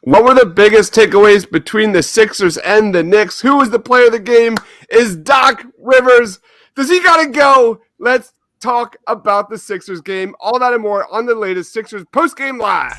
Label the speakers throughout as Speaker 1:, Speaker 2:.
Speaker 1: What were the biggest takeaways between the Sixers and the Knicks? Who was the player of the game? Is Doc Rivers? Does he got to go? Let's talk about the Sixers game. All that and more on the latest Sixers post-game live.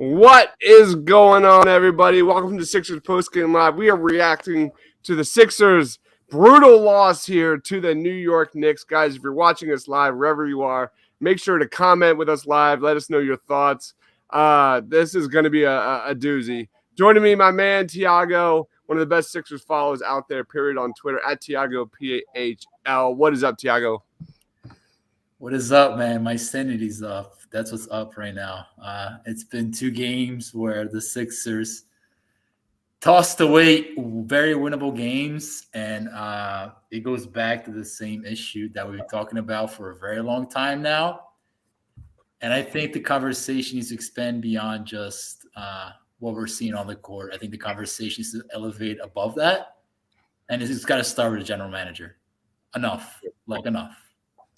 Speaker 1: What is going on, everybody? Welcome to Sixers Postgame Live. We are reacting to the Sixers' brutal loss here to the New York Knicks. Guys, if you're watching us live, wherever you are, make sure to comment with us live. Let us know your thoughts. This is going to be a doozy. Joining me, my man, Tiago, one of the best Sixers followers out there, period, on Twitter, at TiagoPHL. What is up, Tiago?
Speaker 2: What is up, man? My sanity's up. That's what's up right now. It's been 2 games where the Sixers tossed away very winnable games, and it goes back to the same issue that we've been talking about for a very long time now. And I think the conversation needs to expand beyond just what we're seeing on the court. I think the conversation needs to elevate above that, and it's got to start with the general manager. Enough.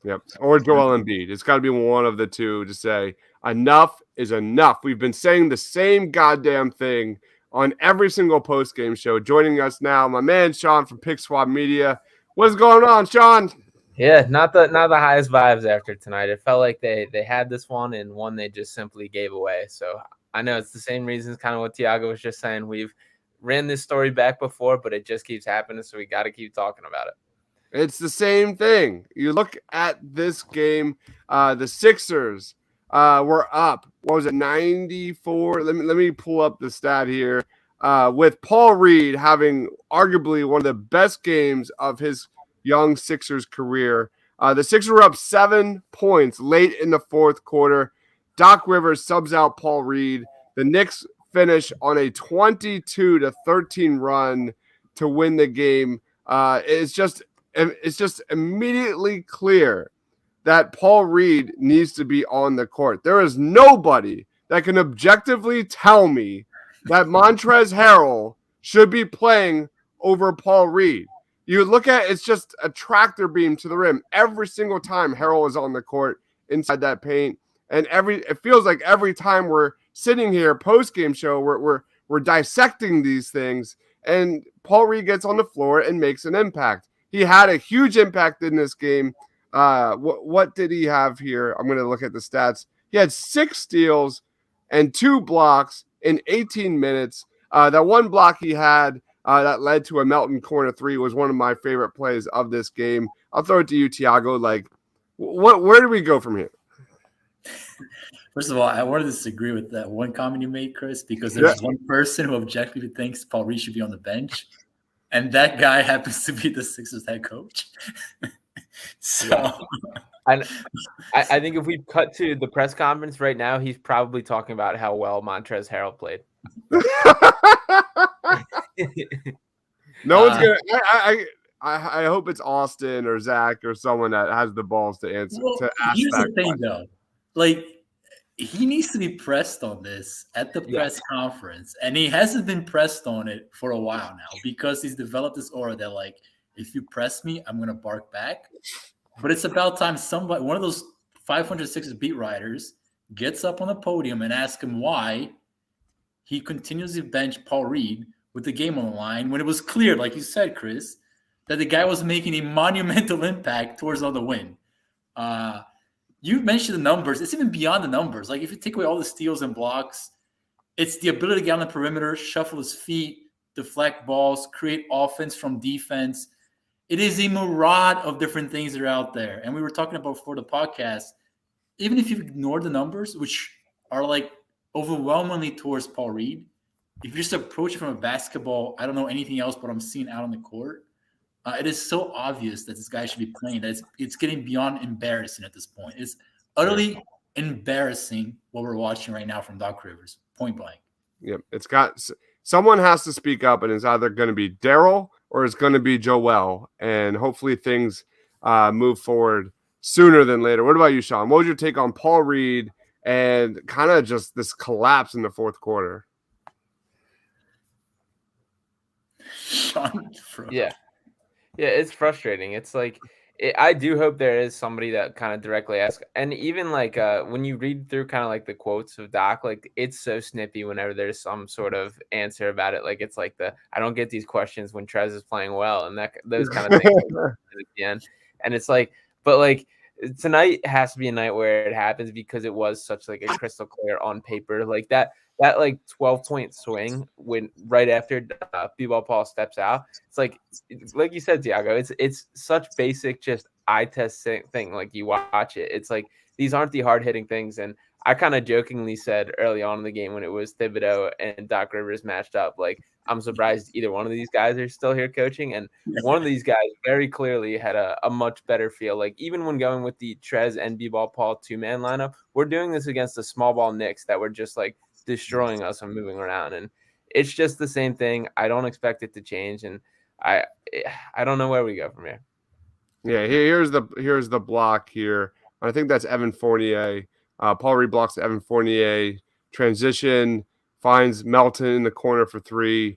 Speaker 1: Yep. Or Joel Embiid. It's got to be one of the two to say enough is enough. We've been saying the same goddamn thing on every single post-game show. Joining us now, my man Sean from Pick Swap Media. What's going on, Sean?
Speaker 3: Yeah, not the highest vibes after tonight. It felt like they had this one and one they just simply gave away. So I know it's the same reasons, kind of what Tiago was just saying. We've ran this story back before, but it just keeps happening, so we got to keep talking about it.
Speaker 1: It's the same thing. You look at this game, the Sixers were up. What was it, 94? Let me pull up the stat here. With Paul Reed having arguably one of the best games of his young Sixers career. The Sixers were up 7 points late in the fourth quarter. Doc Rivers subs out Paul Reed. The Knicks finish on a 22-13 run to win the game. It's just immediately clear that Paul Reed needs to be on the court. There is nobody that can objectively tell me that Montrezl Harrell should be playing over Paul Reed. You look at it's just a tractor beam to the rim every single time Harrell is on the court inside that paint. And it feels like every time we're sitting here post-game show, we're dissecting these things, and Paul Reed gets on the floor and makes an impact. He had a huge impact in this game. What did he have here? I'm going to look at the stats. He had 6 steals and 2 blocks in 18 minutes. That one block he had that led to a Melton corner 3 was one of my favorite plays of this game. I'll throw it to you, Tiago. Like, where do we go from here?
Speaker 2: First of all, I want to disagree with that one comment you made, Chris, because there's one person who objectively thinks Paul Reed should be on the bench. And that guy happens to be the Sixers head coach. So,
Speaker 3: I think if we cut to the press conference right now, he's probably talking about how well Montrezl Harrell played.
Speaker 1: No one's gonna. I hope it's Austin or Zach or someone that has the balls to answer.
Speaker 2: Well,
Speaker 1: to ask
Speaker 2: here's
Speaker 1: that
Speaker 2: the thing,
Speaker 1: question.
Speaker 2: though. Like, he needs to be pressed on this at the press conference, and he hasn't been pressed on it for a while now because he's developed this aura that, like, if you press me, I'm gonna bark back. But it's about time somebody, one of those 500 Sixers beat writers, gets up on the podium and asks him why he continues to bench Paul Reed with the game on the line when it was clear, like you said, Chris, that the guy was making a monumental impact towards another win. You mentioned the numbers. It's even beyond the numbers. Like, if you take away all the steals and blocks, it's the ability to get on the perimeter, shuffle his feet, deflect balls, create offense from defense. It is a myriad of different things that are out there. And we were talking about before the podcast, even if you ignore the numbers, which are like overwhelmingly towards Paul Reed, if you just approach it from a basketball, I don't know anything else but I'm seeing out on the court, It is so obvious that this guy should be playing that it's getting beyond embarrassing at this point. It's utterly embarrassing what we're watching right now from Doc Rivers, point blank.
Speaker 1: Yep, it's got someone has to speak up, and it's either going to be Daryl or it's going to be Joel, and hopefully things move forward sooner than later. What about you, Sean? What was your take on Paul Reed and kind of just this collapse in the fourth quarter?
Speaker 2: Sean,
Speaker 3: yeah, it's frustrating. It's like I do hope there is somebody that kind of directly asks, and even like when you read through kind of like the quotes of Doc, like it's so snippy whenever there's some sort of answer about it. Like it's like I don't get these questions when Trez is playing well, and those kind of things at the end. And it's like, but like tonight has to be a night where it happens because it was such like a crystal clear on paper, like that like 12-point swing when right after B-ball Paul steps out. It's like you said, Tiago, it's such basic just eye test thing. Like you watch it, it's like these aren't the hard hitting things. And I kind of jokingly said early on in the game when it was Thibodeau and Doc Rivers matched up, like I'm surprised either one of these guys are still here coaching. And one of these guys very clearly had a much better feel. Like even when going with the Trez and B-ball Paul 2-man lineup, we're doing this against the small ball Knicks that were just like destroying us and moving around, and it's just the same thing. I don't expect it to change, and I don't know where we go from here.
Speaker 1: Yeah, here's the block here. I think that's Evan Fournier. Paul Reed blocks Evan Fournier. Transition, finds Melton in the corner for three.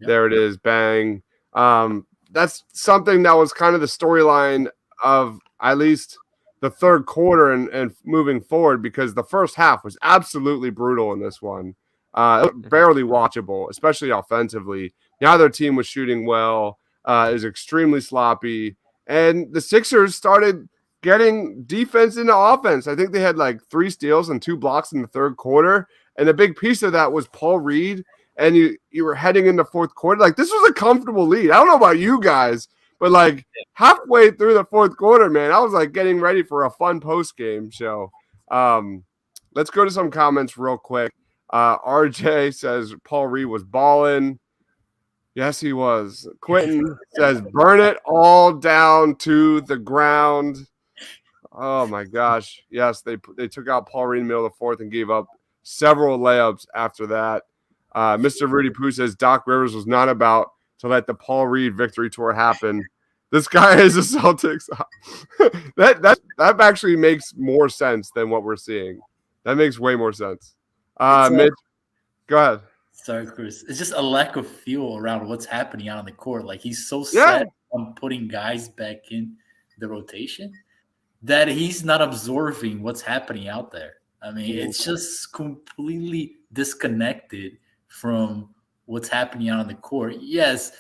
Speaker 1: Yep. There it is, bang. That's something that was kind of the storyline of at least the third quarter and moving forward, because the first half was absolutely brutal in this one. Barely watchable, especially offensively. Neither team was shooting well. It was extremely sloppy. And the Sixers started getting defense into offense. I think they had like 3 steals and 2 blocks in the third quarter. And a big piece of that was Paul Reed. And you were heading into fourth quarter. Like, this was a comfortable lead. I don't know about you guys, but like halfway through the fourth quarter, man, I was like getting ready for a fun post-game show. Let's go to some comments real quick. RJ says Paul Reed was balling. Yes, he was. Quentin says burn it all down to the ground. Oh my gosh. Yes, they took out Paul Reed in the middle of the fourth and gave up several layups after that. Mr. Rudy Poo says Doc Rivers was not about to let the Paul Reed victory tour happen. This guy is a Celtics. that actually makes more sense than what we're seeing. That makes way more sense. Mitch, go ahead.
Speaker 2: Sorry, Chris. It's just a lack of feel around what's happening out on the court. Like he's so set on putting guys back in the rotation that he's not absorbing what's happening out there. I mean, it's just completely disconnected from what's happening out on the court. Yes,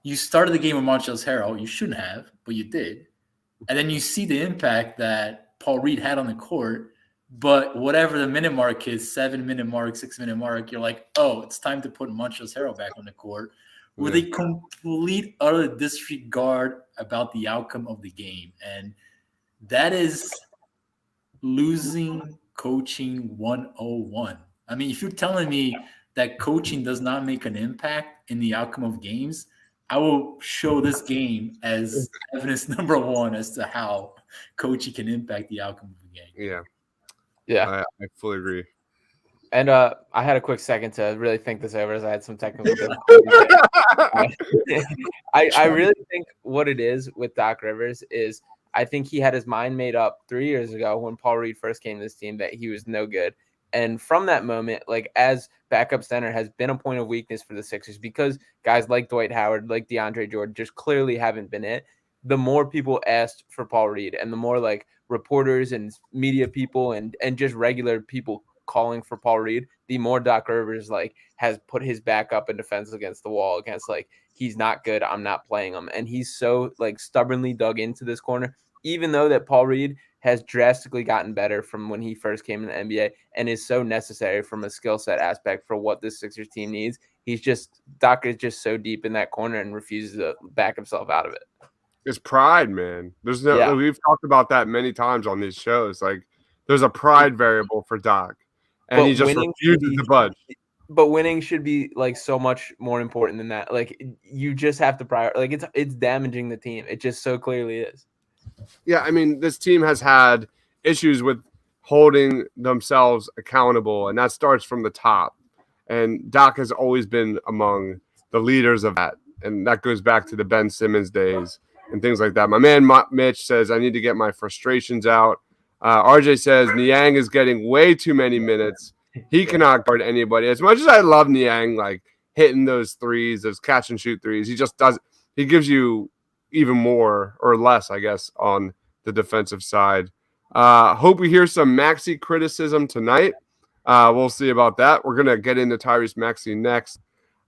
Speaker 2: you started the game with Montrezl Harrell. You shouldn't have, but you did. And then you see the impact that Paul Reed had on the court. But whatever the minute mark is, 7-minute mark, 6-minute mark, you're like, oh, it's time to put Montrezl Harrell back on the court with a complete, utter disregard about the outcome of the game. And that is losing coaching 101. I mean, if you're telling me that coaching does not make an impact in the outcome of games, I will show this game as evidence number 1 as to how coaching can impact the outcome of the game.
Speaker 3: Yeah,
Speaker 1: I fully agree.
Speaker 3: And I had a quick second to really think this over as I had some technical difficulties. I really think what it is with Doc Rivers is I think he had his mind made up 3 years ago when Paul Reed first came to this team that he was no good. And from that moment, like as backup center has been a point of weakness for the Sixers because guys like Dwight Howard, like DeAndre Jordan just clearly haven't been it. The more people asked for Paul Reed and the more like reporters and media people and just regular people calling for Paul Reed, the more Doc Rivers like has put his back up in defense against the wall against like, he's not good, I'm not playing him. And he's so like stubbornly dug into this corner, even though that Paul Reed has drastically gotten better from when he first came in the NBA and is so necessary from a skill set aspect for what this Sixers team needs. Doc is just so deep in that corner and refuses to back himself out of it.
Speaker 1: It's pride, man. We've talked about that many times on these shows. Like there's a pride variable for Doc and he just refuses to budge.
Speaker 3: But winning should be like so much more important than that. Like you just have to prioritize. Like it's damaging the team. It just so clearly is.
Speaker 1: Yeah, I mean, this team has had issues with holding themselves accountable, and that starts from the top. And Doc has always been among the leaders of that, and that goes back to the Ben Simmons days and things like that. My man Mitch says I need to get my frustrations out. RJ says Niang is getting way too many minutes. He cannot guard anybody. As much as I love Niang, like hitting those threes, those catch and shoot threes, he just does. He gives you even more or less, I guess, on the defensive side. Hope we hear some Maxey criticism tonight. We'll see about that. We're going to get into Tyrese Maxey next.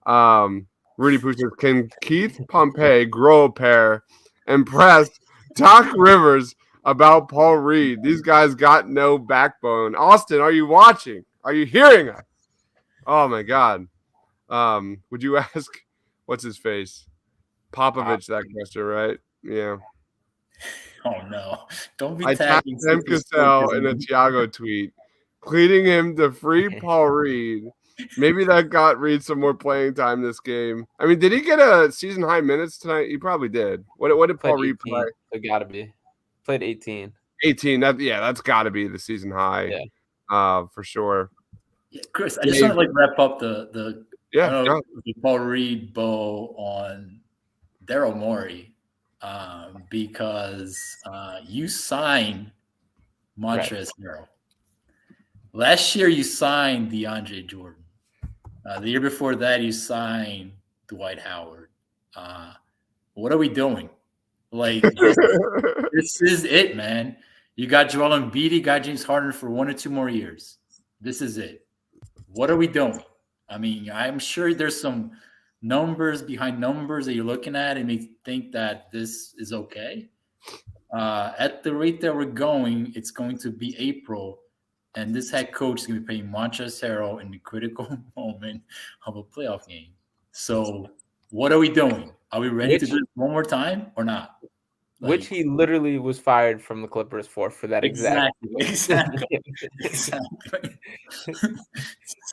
Speaker 1: Rudy Pooch, can Keith Pompey grow a pair and press Doc Rivers about Paul Reed? These guys got no backbone. Austin, are you watching? Are you hearing us? Oh, my God. Would you ask, what's his face? Popovich, that question, right? Yeah.
Speaker 2: Oh no! Don't be
Speaker 1: I tagged
Speaker 2: tagging
Speaker 1: Sam Cassell in a Thiago tweet, pleading him to free Paul Reed. Maybe that got Reed some more playing time this game. I mean, did he get a season high minutes tonight? He probably did. What did Paul Reed play?
Speaker 3: It gotta be. Played 18.
Speaker 1: 18. That's got to be the season high.
Speaker 3: Yeah.
Speaker 1: For sure.
Speaker 2: Yeah, Chris, I just want to wrap up the Paul Reed bow on Daryl Morey. Because you signed Montrezl Harrell. Last year, you signed DeAndre Jordan. The year before that, you signed Dwight Howard. What are we doing? Like, this is it, man. You got Joel Embiid, you got James Harden for 1 or 2 more years. This is it. What are we doing? I mean, I'm sure there's some numbers behind numbers that you're looking at and may think that this is okay. At the rate that we're going, it's going to be April, and this head coach is going to be playing Montrezl Harrell in the critical moment of a playoff game. So what are we doing? Are we ready to do it one more time or not?
Speaker 3: Which he literally was fired from the Clippers for that exactly.
Speaker 1: So,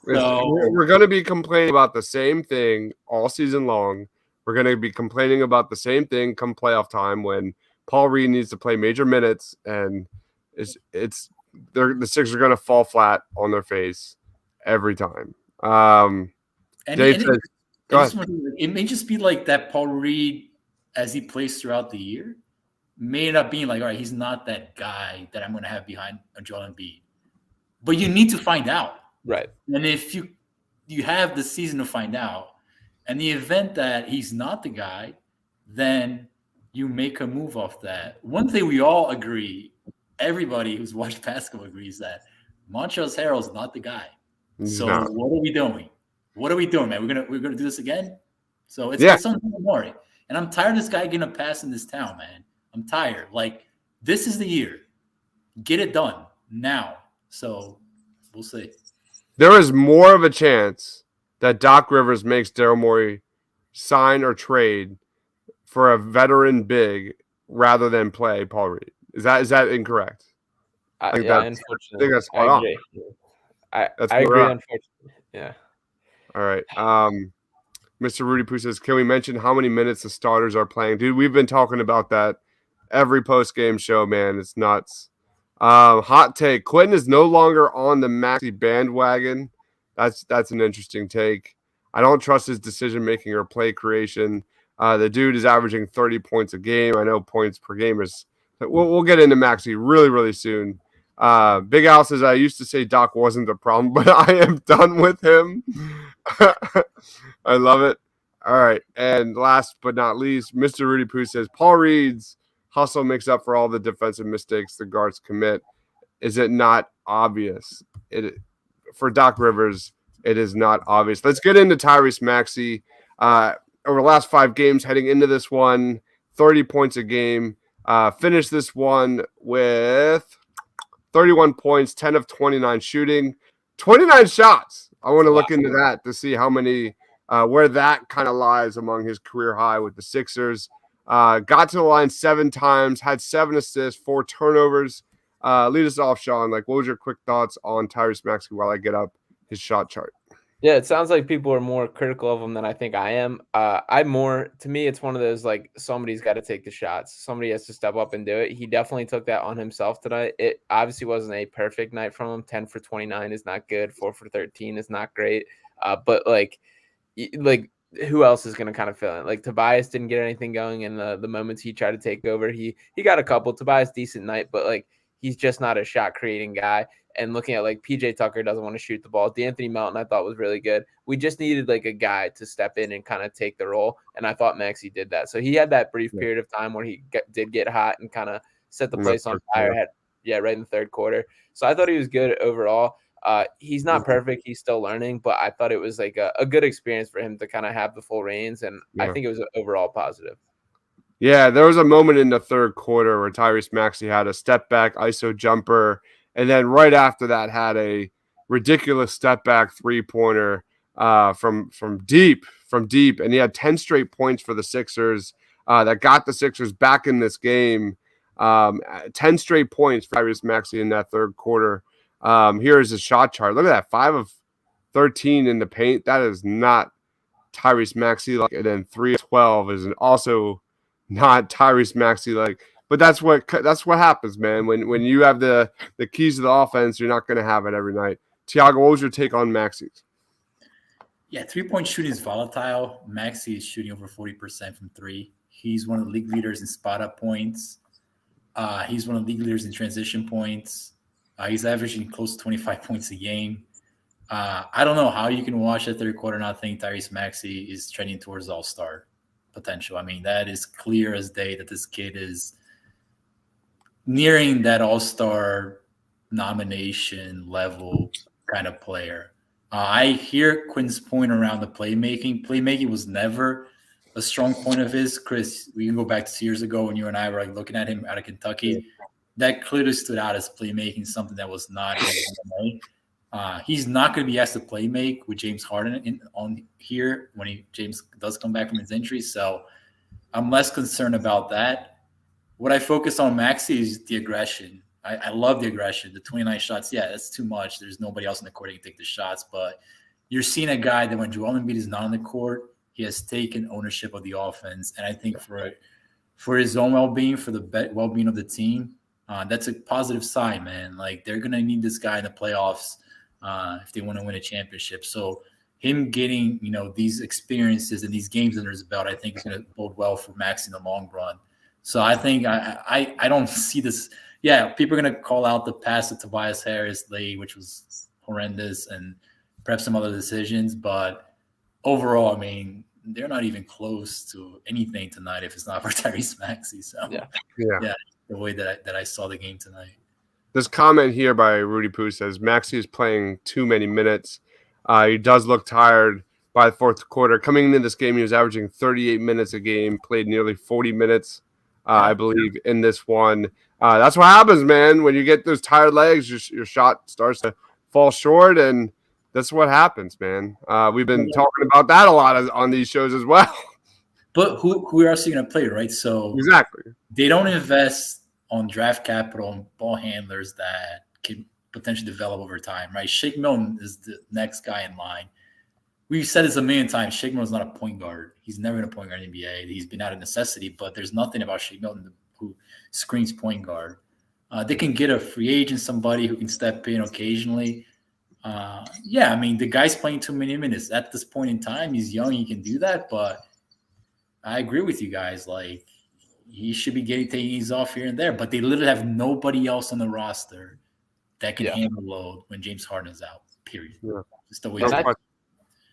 Speaker 1: we're going to be complaining about the same thing all season long. We're going to be complaining about the same thing come playoff time when Paul Reed needs to play major minutes, and the Sixers are going to fall flat on their face every time. Dave says, go ahead.
Speaker 2: It may just be like that Paul Reed, as he plays throughout the year, may end up being like, all right, he's not that guy that I'm going to have behind Joel Embiid. But you need to find out.
Speaker 3: Right.
Speaker 2: And if you have the season to find out, and the event that he's not the guy, then you make a move off that. One thing we all agree, everybody who's watched basketball agrees that Montrezl Harrell is not the guy. So what are we doing? What are we doing, man? We're gonna do this again? So it's something more. And I'm tired of this guy getting a pass in this town, man. I'm tired. Like, this is the year. Get it done now. So we'll see.
Speaker 1: There is more of a chance that Doc Rivers makes Daryl Morey sign or trade for a veteran big rather than play Paul Reed. Is that incorrect?
Speaker 3: Unfortunately.
Speaker 1: I think that's spot on.
Speaker 3: I agree, unfortunately. Yeah.
Speaker 1: All right. Mr. Rudy Poo says, can we mention how many minutes the starters are playing? Dude, we've been talking about that every post-game show, man. It's nuts. Hot take. Quentin is no longer on the Maxey bandwagon. That's an interesting take. I don't trust his decision-making or play creation. The dude is averaging 30 points a game. I know points per game is – we'll get into Maxey really, really soon. Big Al says, I used to say Doc wasn't the problem, but I am done with him. I love it. All right. And last but not least, Mr. Rudy Poo says, Paul Reed's hustle makes up for all the defensive mistakes the guards commit. Is it not obvious? For Doc Rivers, it is not obvious. Let's get into Tyrese Maxey. Over the last 5 games heading into this one, 30 points a game. Finished this one with 31 points, 10 of 29 shooting, 29 shots. I want to look into that to see how many, where that kind of lies among his career high with the Sixers. Got to the line 7 times, had 7 assists, 4 turnovers. Lead us off, Sean. Like, what was your quick thoughts on Tyrese Maxey while I get up his shot chart?
Speaker 3: Yeah, it sounds like people are more critical of him than I think I am. To me, it's one of those like somebody's got to take the shots. Somebody has to step up and do it. He definitely took that on himself tonight. It obviously wasn't a perfect night from him. 10 for 29 is not good. 4 for 13 is not great. But like who else is going to kind of fill in? Like Tobias didn't get anything going in the moments he tried to take over. He got a couple. Tobias decent night, but like he's just not a shot creating guy. And looking at like PJ Tucker doesn't want to shoot the ball. D'Anthony Melton I thought was really good. We just needed like a guy to step in and kind of take the role. And I thought Maxey did that. So he had that brief period of time where he did get hot and kind of set the place on fire. Right in the third quarter. So I thought he was good overall. He's not perfect. He's still learning, but I thought it was like a good experience for him to kind of have the full reins. And I think it was overall positive.
Speaker 1: Yeah, there was a moment in the third quarter where Tyrese Maxey had a step back ISO jumper, and then right after that had a ridiculous step back 3-pointer from deep, and he had 10 straight points for the Sixers that got the Sixers back in this game. 10 straight points for Tyrese Maxey in that third quarter. Here is his shot chart. Look at that, 5 of 13 in the paint. That is not Tyrese Maxey. And then 3 of 12 is also not Tyrese Maxey. But that's what happens, man. When you have the keys to the offense, you're not going to have it every night. Tiago, what was your take on Maxey's?
Speaker 2: Yeah, 3-point shooting is volatile. Maxey is shooting over 40% from 3. He's one of the league leaders in spot-up points. He's one of the league leaders in transition points. He's averaging close to 25 points a game. I don't know how you can watch that third quarter and not think Tyrese Maxey is trending towards all-star potential. I mean, that is clear as day that this kid is nearing that all-star nomination level kind of player. I hear Quinn's point around the playmaking. Playmaking was never a strong point of his. Chris, we can go back to 2 years ago when you and I were like looking at him out of Kentucky. Yeah. That clearly stood out as playmaking, something that was not in his MMA. He's not going to be asked to play make with James Harden on here when James does come back from his injury. So I'm less concerned about that. What I focus on Maxey is the aggression. I love the aggression. The 29 shots, yeah, that's too much. There's nobody else in the court that can take the shots. But you're seeing a guy that when Joel Embiid is not on the court, he has taken ownership of the offense. And I think for his own well-being, for the well-being of the team, that's a positive sign, man. Like, they're going to need this guy in the playoffs if they want to win a championship. So him getting, these experiences and these games under his belt, I think is going to bode well for Max in the long run. So I think I don't see this. Yeah, people are going to call out the pass to Tobias Harris late, which was horrendous, and perhaps some other decisions. But overall, I mean, they're not even close to anything tonight if it's not for Tyrese Maxey. So yeah, the way that I saw the game tonight.
Speaker 1: This comment here by Rudy Poo says Maxey is playing too many minutes. He does look tired by the fourth quarter. Coming into this game, he was averaging 38 minutes a game, played nearly 40 minutes, I believe, in this one. That's what happens, man. When you get those tired legs, your shot starts to fall short, and that's what happens, man. We've been talking about that a lot on these shows as well.
Speaker 2: But who else are you going to play, right? So
Speaker 1: exactly,
Speaker 2: they don't invest on draft capital and ball handlers that can potentially develop over time, right? Shake Milton is the next guy in line. We've said this a million times. Shake Milton's not a point guard. He's never been a point guard in the NBA. He's been out of necessity, but there's nothing about Shake Milton who screams point guard. They can get a free agent, somebody who can step in occasionally. I mean, the guy's playing too many minutes. At this point in time, he's young. He can do that, but I agree with you guys. Like, he should be taking these off here and there, but they literally have nobody else on the roster that can handle load when James Harden is out, period. Yeah. Just the way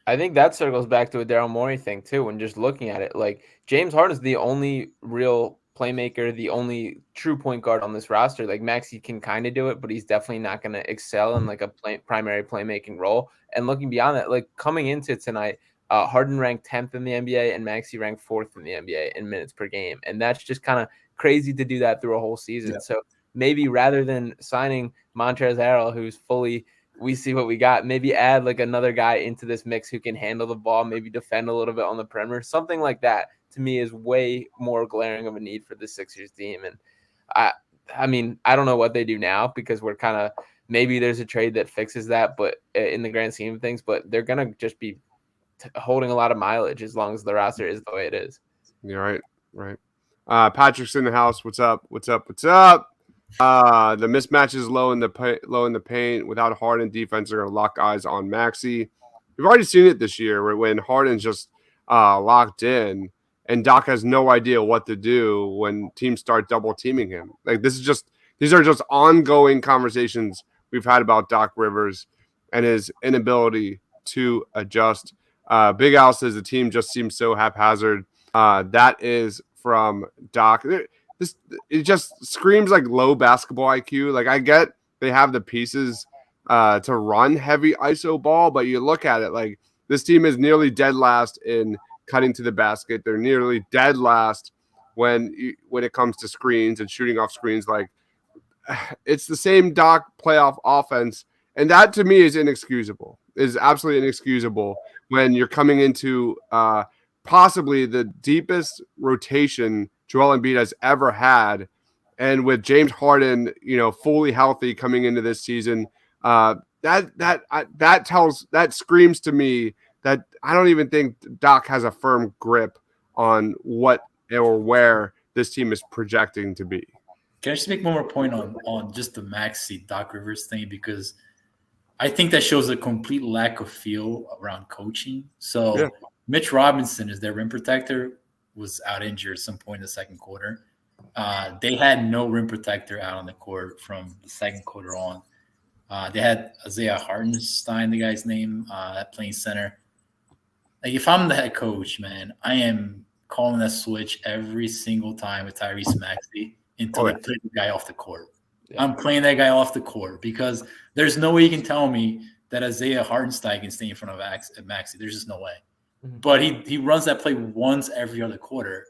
Speaker 3: I think that circles back to a Daryl Morey thing, too, when just looking at it. Like, James Harden is the only real playmaker, the only true point guard on this roster. Like, Maxey can kind of do it, but he's definitely not going to excel in, like, a primary playmaking role. And looking beyond that, like, coming into tonight, Harden ranked 10th in the NBA and Maxey ranked 4th in the NBA in minutes per game. And that's just kind of crazy to do that through a whole season. Yeah. So maybe rather than signing Montrezl Harrell, who's fully – we see what we got, maybe add like another guy into this mix who can handle the ball, maybe defend a little bit on the perimeter. Something like that, to me, is way more glaring of a need for the Sixers team. And I mean, I don't know what they do now because we're kind of maybe there's a trade that fixes that, but in the grand scheme of things, but they're gonna just be holding a lot of mileage as long as the roster is the way it is.
Speaker 1: Yeah, right. Patrick's in the house. What's up? The mismatches low in the paint without Harden. Defense are going to lock eyes on Maxey. We've already seen it this year when Harden's just locked in, and Doc has no idea what to do when teams start double teaming him. Like these are just ongoing conversations we've had about Doc Rivers and his inability to adjust. Big Al says the team just seems so haphazard. That is from Doc. It just screams like low basketball IQ. Like I get they have the pieces to run heavy ISO ball, but you look at it like this team is nearly dead last in cutting to the basket. They're nearly dead last when it comes to screens and shooting off screens. Like it's the same Doc playoff offense, and that to me is inexcusable. Is absolutely inexcusable when you're coming into possibly the deepest rotation Joel Embiid has ever had, and with James Harden, fully healthy coming into this season, that screams to me that I don't even think Doc has a firm grip on what or where this team is projecting to be.
Speaker 2: Can I just make one more point on just the Maxey Doc Rivers thing, because I think that shows a complete lack of feel around coaching. So yeah. Mitch Robinson is their rim protector, was out injured at some point in the second quarter. They had no rim protector out on the court from the second quarter on. They had Isaiah Hartenstein, the guy's name, at playing center. Like if I'm the head coach, man, I am calling that switch every single time with Tyrese Maxey until they play the guy off the court. Yeah. I'm playing that guy off the court because there's no way you can tell me that Isaiah Hartenstein can stay in front of Maxey. There's just no way. Mm-hmm. But he runs that play once every other quarter.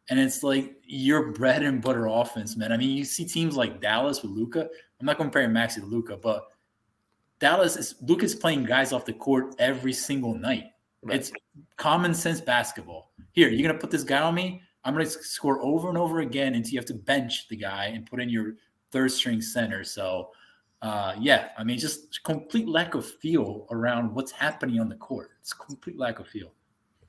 Speaker 2: And it's like your bread and butter offense, man. I mean, you see teams like Dallas with Luka. I'm not comparing Maxey to Luka, but Luka's playing guys off the court every single night. Right. It's common sense basketball. Here, you're going to put this guy on me. I'm going to score over and over again until you have to bench the guy and put in your third string center. So, I mean, just complete lack of feel around what's happening on the court. It's complete lack of feel.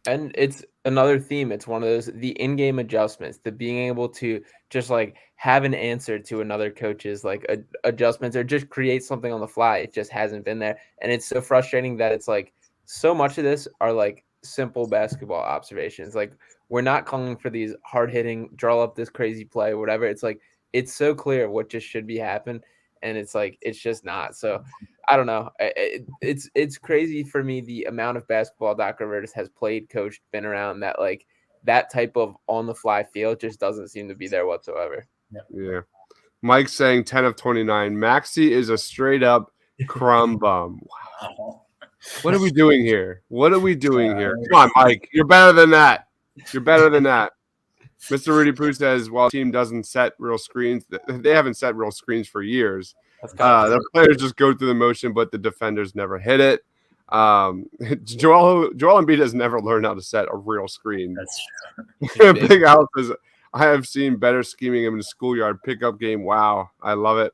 Speaker 3: And it's another theme. It's one of those, the in-game adjustments, the being able to just like have an answer to another coach's like adjustments or just create something on the fly. It just hasn't been there. And it's so frustrating that it's like so much of this are like simple basketball observations. Like we're not calling for these hard-hitting, draw up this crazy play, whatever. It's like, it's so clear what just should be happening. And it's like, it's just not. So I don't know. It's crazy for me the amount of basketball Doc Rivers has played, coached, been around that like that type of on the fly feel just doesn't seem to be there whatsoever.
Speaker 1: Yeah. Mike's saying 10 of 29. Maxey is a straight up crumb bum. Wow. What are we doing here? Come on, Mike. You're better than that. Mr. Rudy Poo says, while the team doesn't set real screens, they haven't set real screens for years. The players just go through the motion, but the defenders never hit it. Joel Embiid has never learned how to set a real screen.
Speaker 2: That's true.
Speaker 1: Big Al says, I have seen better scheming in the schoolyard pickup game. Wow, I love it.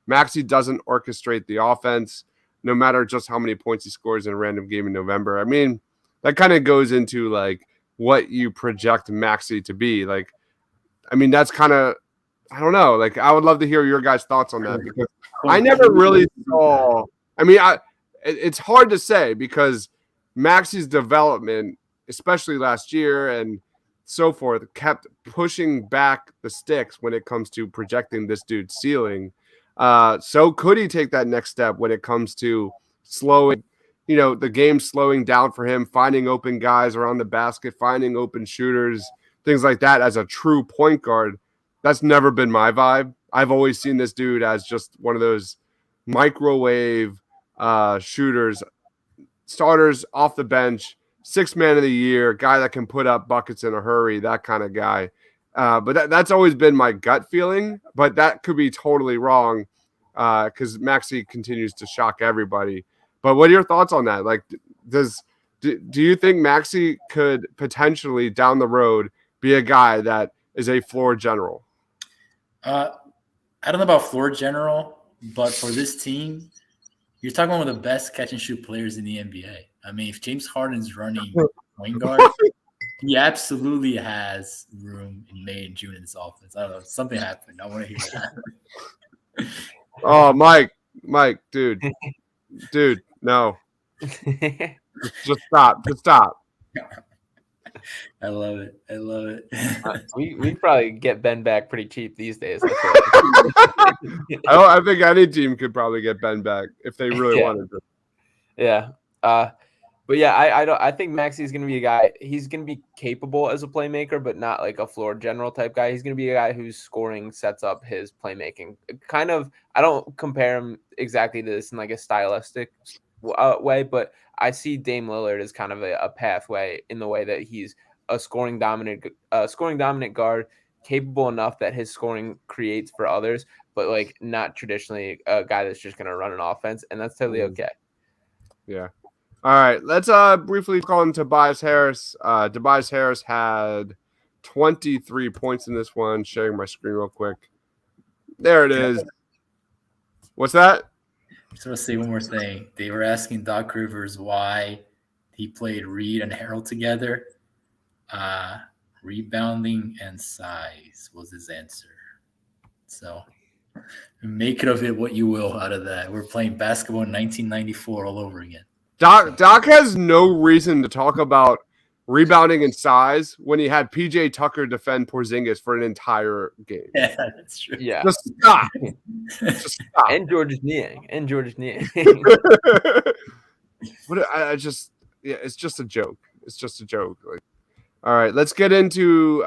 Speaker 1: Maxey doesn't orchestrate the offense, no matter just how many points he scores in a random game in November. I mean, that kind of goes into like what you project Maxey to be. Like, I mean, that's kind of, I don't know. Like, I would love to hear your guys' thoughts on that because I never really saw. I mean, it's hard to say because Maxey's development, especially last year and so forth, kept pushing back the sticks when it comes to projecting this dude's ceiling. So could he take that next step when it comes to slowing, the game slowing down for him, finding open guys around the basket, finding open shooters, things like that as a true point guard? That's never been my vibe. I've always seen this dude as just one of those microwave shooters, starters off the bench, 6th man of the year, guy that can put up buckets in a hurry, that kind of guy. But that's always been my gut feeling, but that could be totally wrong because Maxey continues to shock everybody. But what are your thoughts on that? Like, do you think Maxey could potentially down the road be a guy that is a floor general?
Speaker 2: I don't know about floor general, But for this team, you're talking about one of the best catch and shoot players in the NBA. I mean, if James Harden's running point guard, he absolutely has room in May and June in this offense. I don't know. Something happened. I want to hear that.
Speaker 1: Oh, Mike, dude, no. Just stop.
Speaker 2: I love it.
Speaker 3: we probably get Ben back pretty cheap these days. I feel
Speaker 1: I think any team could probably get Ben back if they really wanted to.
Speaker 3: Yeah. But yeah, I think Maxi's gonna be a guy. He's gonna be capable as a playmaker, but not like a floor general type guy. He's gonna be a guy whose scoring sets up his playmaking. Kind of, I don't compare him exactly to this in like a stylistic way, but I see Dame Lillard as kind of a pathway in the way that he's a scoring dominant guard, capable enough that his scoring creates for others, but like not traditionally a guy that's just gonna run an offense, and that's totally okay.
Speaker 1: Yeah. All right, let's briefly call on Tobias Harris. Tobias Harris had 23 points in this one. Sharing my screen real quick. There it is. What's that?
Speaker 2: I just want to say one more thing. They were asking Doc Rivers why he played Reed and Harold together. Rebounding and size was his answer. So make it of it what you will out of that. We're playing basketball in 1994 all over again.
Speaker 1: Doc has no reason to talk about rebounding and size when he had PJ Tucker defend Porzingis for an entire game.
Speaker 2: Yeah, that's true.
Speaker 3: Yeah.
Speaker 1: Just stop.
Speaker 3: And George's Niang.
Speaker 1: It's just a joke. Like, all right, let's get into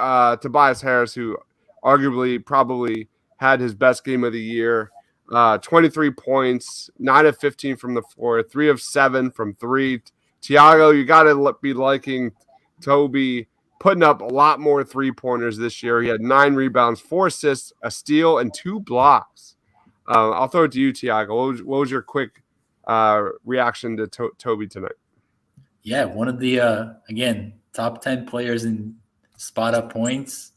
Speaker 1: Tobias Harris, who arguably probably had his best game of the year. 23 points, 9 of 15 from the floor, 3 of 7 from 3. Thiago, you got to be liking Toby putting up a lot more 3-pointers this year. He had 9 rebounds, 4 assists, a steal, and 2 blocks. I'll throw it to you, Thiago. What was your quick reaction to Toby tonight?
Speaker 2: Yeah, one of the, again, top 10 players in spot-up points,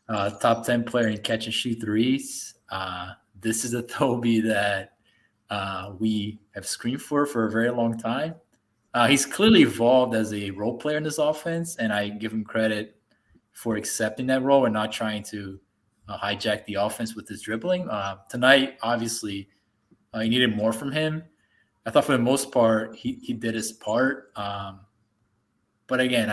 Speaker 2: top 10 player in catch-and-shoot threes. This is a Toby that we have screamed for a very long time. He's clearly evolved as a role player in this offense, and I give him credit for accepting that role and not trying to hijack the offense with his dribbling. Tonight, obviously, he needed more from him. I thought for the most part, he did his part. But again,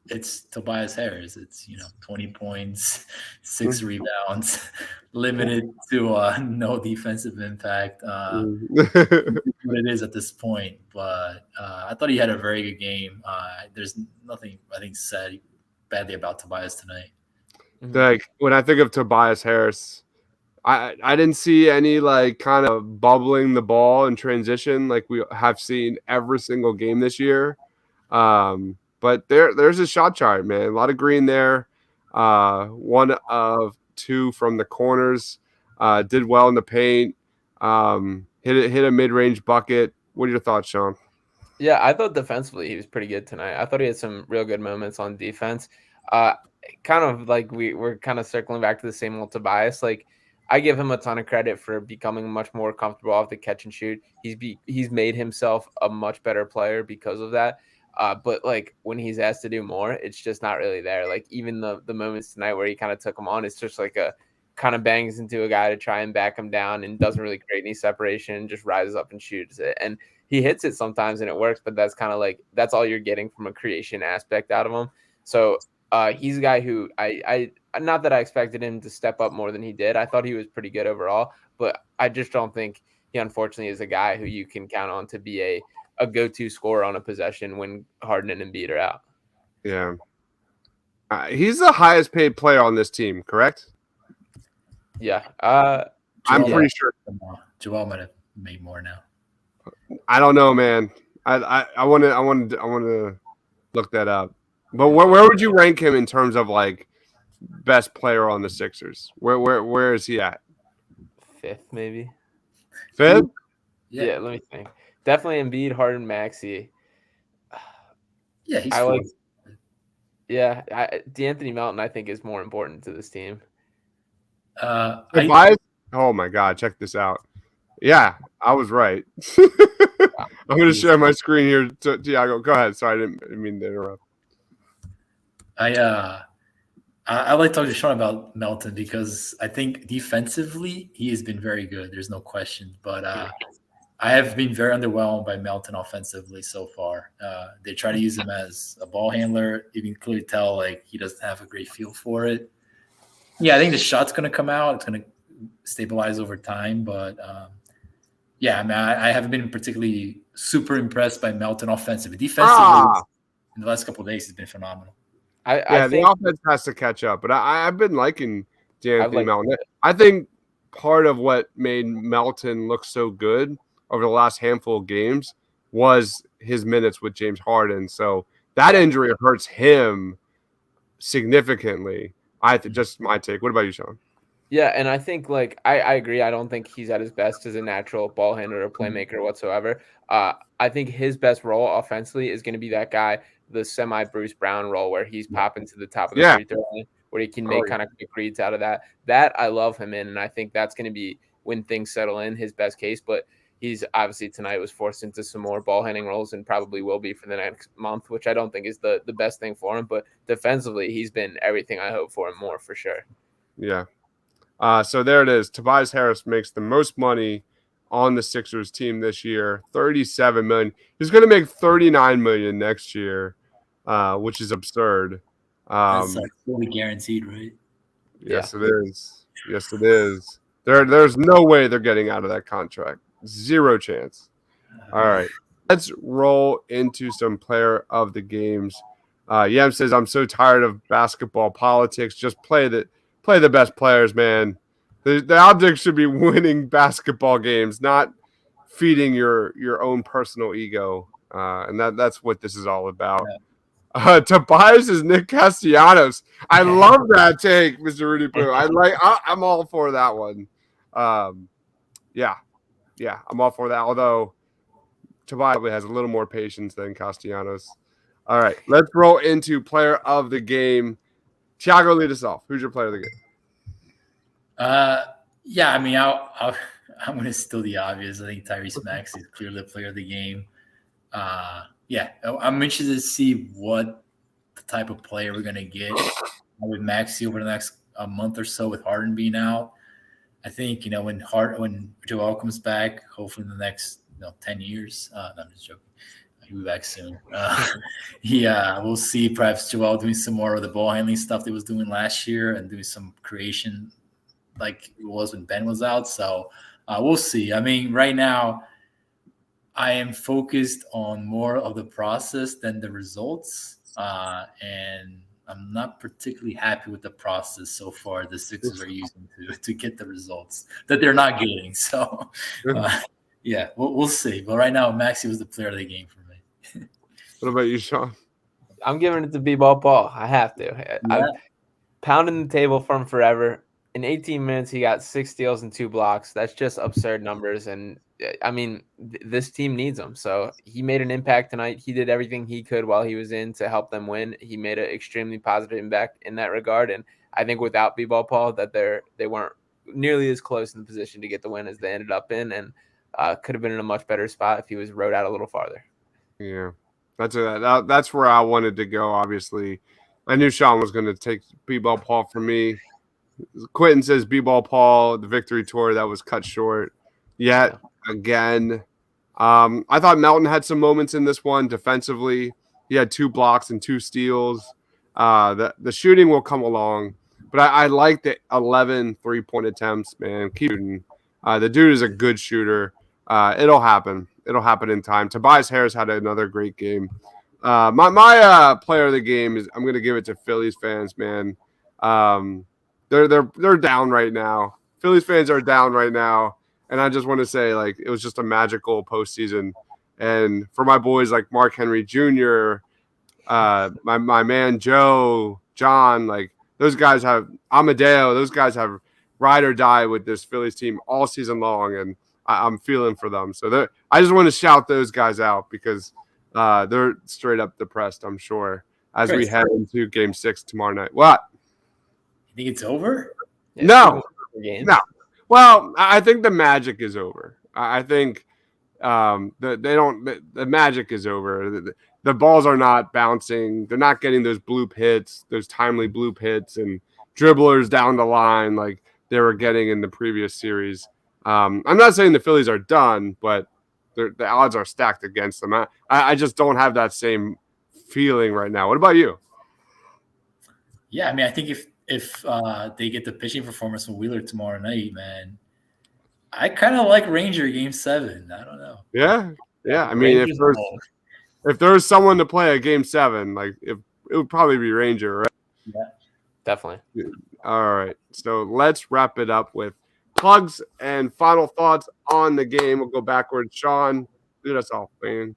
Speaker 2: it's Tobias Harris. It's 20 points, 6 rebounds, limited to no defensive impact. What it is at this point, but I thought he had a very good game. There's nothing I think said badly about Tobias tonight.
Speaker 1: Like when I think of Tobias Harris, I didn't see any like kind of bubbling the ball in transition like we have seen every single game this year. But there's a shot chart, man. A lot of green there. 1 of 2 from the corners. Did well in the paint. Hit a mid-range bucket. What are your thoughts, Sean?
Speaker 3: Yeah, I thought defensively he was pretty good tonight. I thought he had some real good moments on defense. Kind of like we're kind of circling back to the same old Tobias. Like I give him a ton of credit for becoming much more comfortable off the catch and shoot. He's made himself a much better player because of that. But like when he's asked to do more, it's just not really there. Like even the moments tonight where he kind of took him on, it's just like a kind of bangs into a guy to try and back him down and doesn't really create any separation, just rises up and shoots it. And he hits it sometimes and it works, but that's kind of like, that's all you're getting from a creation aspect out of him. So he's a guy who I not that I expected him to step up more than he did. I thought he was pretty good overall, but I just don't think he unfortunately is a guy who you can count on to be a go-to scorer on a possession when Harden and Embiid are out.
Speaker 1: Yeah. He's the highest paid player on this team, correct?
Speaker 3: Yeah.
Speaker 1: I'm pretty sure.
Speaker 2: Joel might have made more now.
Speaker 1: I don't know, man. I want to look that up. But where would you rank him in terms of like best player on the Sixers? Where is he at?
Speaker 3: 5th, maybe.
Speaker 1: 5th?
Speaker 3: Yeah, let me think. Definitely Embiid, Harden, Maxey.
Speaker 2: Yeah, he's
Speaker 3: DeAnthony Melton, I think, is more important to this team.
Speaker 1: Tobias Oh my God, check this out. Yeah, I was right. I'm going to share my screen here, Tiago. Go ahead. Sorry, I didn't mean to interrupt.
Speaker 2: I like talking to Sean about Melton because I think defensively he has been very good. There's no question, but I have been very underwhelmed by Melton offensively so far. They try to use him as a ball handler. You can clearly tell like he doesn't have a great feel for it. Yeah, I think the shot's going to come out. It's going to stabilize over time, but yeah, I mean, I haven't been particularly super impressed by Melton offensively. Defensively, in the last couple of days, he's been phenomenal.
Speaker 1: I think the offense has to catch up, but I've been liking D'Anthony Melton. I think part of what made Melton look so good over the last handful of games was his minutes with James Harden. So that injury hurts him significantly. Just my take. What about you, Sean?
Speaker 3: Yeah, and I think like I agree. I don't think he's at his best as a natural ball handler or playmaker whatsoever. I think his best role offensively is going to be that guy, the semi Bruce Brown role where he's popping to the top of the free throw line, where he can make kind of quick reads out of that. That I love him in, and I think that's going to be when things settle in his best case. But he's obviously tonight was forced into some more ball handling roles and probably will be for the next month, which I don't think is the best thing for him. But defensively, he's been everything I hope for him more for sure.
Speaker 1: Yeah. So there it is. Tobias Harris makes the most money on the Sixers team this year, $37 million. He's going to make $39 million next year, which is absurd.
Speaker 2: That's fully guaranteed, right?
Speaker 1: Yes, it is. Yes, it is. There's no way they're getting out of that contract. Zero chance. All right. Let's roll into some player of the games. Yam says, I'm so tired of basketball politics. Just play the best players, man. The object should be winning basketball games, not feeding your own personal ego. And that's what this is all about. Tobias is Nick Castellanos. I love that take, Mr. Rudy Poo. I'm all for that one. Yeah, I'm all for that. Although Tobias probably has a little more patience than Castellanos. All right, let's roll into player of the game. Tiago, lead us off. Who's your player of the game?
Speaker 2: Yeah, I mean, I'm going to steal the obvious. I think Tyrese Maxey is clearly the player of the game. Yeah, I'm interested to see what the type of player we're going to get with Maxey over the next month or so with Harden being out. I think, when Joel comes back, hopefully in the next 10 years. No, I'm just joking. He'll be back soon. We'll see perhaps Joel doing some more of the ball handling stuff that he was doing last year and doing some creation like it was when Ben was out. So we'll see. I mean, right now, I am focused on more of the process than the results. And I'm not particularly happy with the process so far the Sixers are using to get the results that they're not getting. So, we'll see. But right now, Maxey was the player of the game for me.
Speaker 1: What about you, Sean?
Speaker 3: I'm giving it to B-Ball Paul. I have to.
Speaker 2: Yeah.
Speaker 3: I'm pounding the table for him forever. In 18 minutes, he got 6 steals and 2 blocks. That's just absurd numbers. And, I mean, this team needs him. So he made an impact tonight. He did everything he could while he was in to help them win. He made an extremely positive impact in that regard. And I think without B-Ball Paul, that they weren't nearly as close in the position to get the win as they ended up in. And could have been in a much better spot if he was rode out a little farther.
Speaker 1: Yeah, that's where I wanted to go, obviously. I knew Sean was going to take B-Ball Paul for me. Quentin says B-Ball Paul, the victory tour, that was cut short yet again. I thought Melton had some moments in this one defensively. He had 2 blocks and 2 steals. The shooting will come along, but I like the 11 3-point attempts, man. Keep shooting. The dude is a good shooter. It'll happen. It'll happen in time. Tobias Harris had another great game. My player of the game is, I'm going to give it to Phillies fans, man. They're down right now. Phillies fans are down right now, and I just want to say, like, it was just a magical postseason. And for my boys like Mark Henry Jr., my man Joe, John, like those guys have Amadeo. Those guys have ride or die with this Phillies team all season long, and I'm feeling for them. So I just want to shout those guys out because they're straight up depressed, I'm sure, as we head into Game 6 tomorrow night. What?
Speaker 2: You think it's over?
Speaker 1: No. Well, I think the magic is over. I think the magic is over. The balls are not bouncing. They're not getting those bloop hits, those timely bloop hits, and dribblers down the line like they were getting in the previous series. I'm not saying the Phillies are done, but the odds are stacked against them. I just don't have that same feeling right now. What about you?
Speaker 2: Yeah, I mean, I think if they get the pitching performance from Wheeler tomorrow night, man, I kind of like Ranger Game 7. I don't know.
Speaker 1: Yeah. I mean, if there's someone to play a Game 7, like it would probably be Ranger, right?
Speaker 2: Yeah,
Speaker 3: definitely.
Speaker 1: All right, so let's wrap it up with plugs and final thoughts on the game. We'll go backwards. Sean, do us off, man.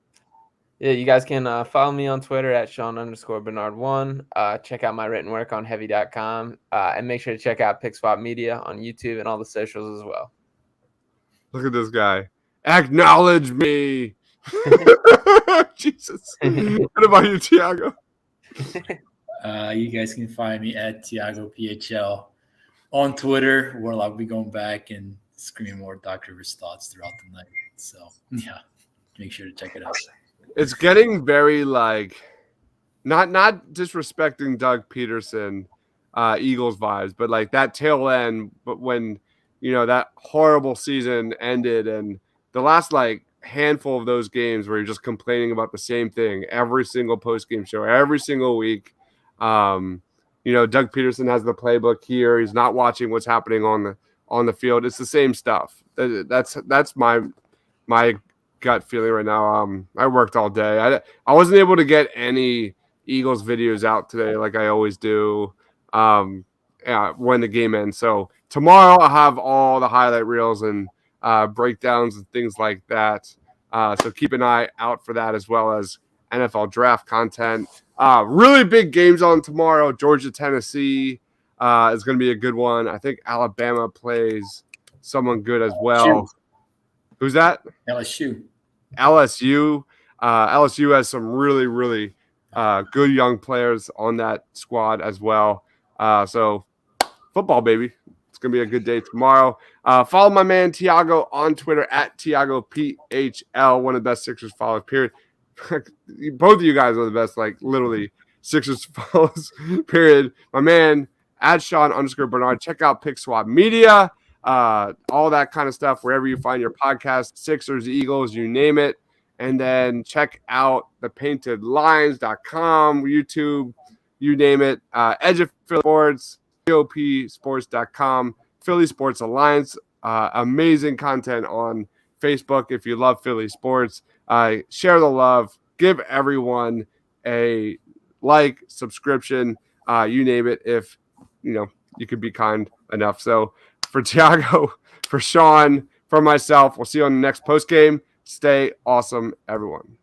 Speaker 3: Yeah, you guys can follow me on Twitter at Sean_Bernard1. Check out my written work on heavy.com. And make sure to check out Pick Swap Media on YouTube and all the socials as well.
Speaker 1: Look at this guy. Acknowledge me. Jesus. What about you, Tiago?
Speaker 2: You guys can find me at TiagoPHL on Twitter, where I'll be going back and screaming more Doc Rivers thoughts throughout the night. So, yeah, make sure to check it out.
Speaker 1: It's getting very like not disrespecting Doug Peterson, Eagles vibes, but like that tail end. But when that horrible season ended, and the last like handful of those games where you're just complaining about the same thing every single post game show, every single week. Doug Peterson has the playbook here. He's not watching what's happening on the field. It's the same stuff. That's my gut feeling right now. I worked all day. I wasn't able to get any Eagles videos out today like I always do when the game ends. So tomorrow I'll have all the highlight reels and breakdowns and things like that. So keep an eye out for that, as well as NFL draft content. Really big games on tomorrow. Georgia, Tennessee is going to be a good one. I think Alabama plays someone good as well. Who's that?
Speaker 2: LSU.
Speaker 1: LSU has some really, really good young players on that squad as well. So football, baby. It's going to be a good day tomorrow. Follow my man Tiago on Twitter at TiagoPHL, one of the best Sixers followers, period. Both of you guys are the best, like literally Sixers follows, period. My man at Sean_Bernard. Check out Pick Swap Media. All that kind of stuff wherever you find your podcast, Sixers, Eagles, you name it. And then check out thepaintedlines.com, YouTube, you name it. Edge of Philly Sports, POPsports.com, Philly Sports Alliance. Amazing content on Facebook if you love Philly sports. Share the love. Give everyone a like, subscription, you name it, if you could be kind enough. So for Tiago, for Sean, for myself, we'll see you on the next post game. Stay awesome, everyone.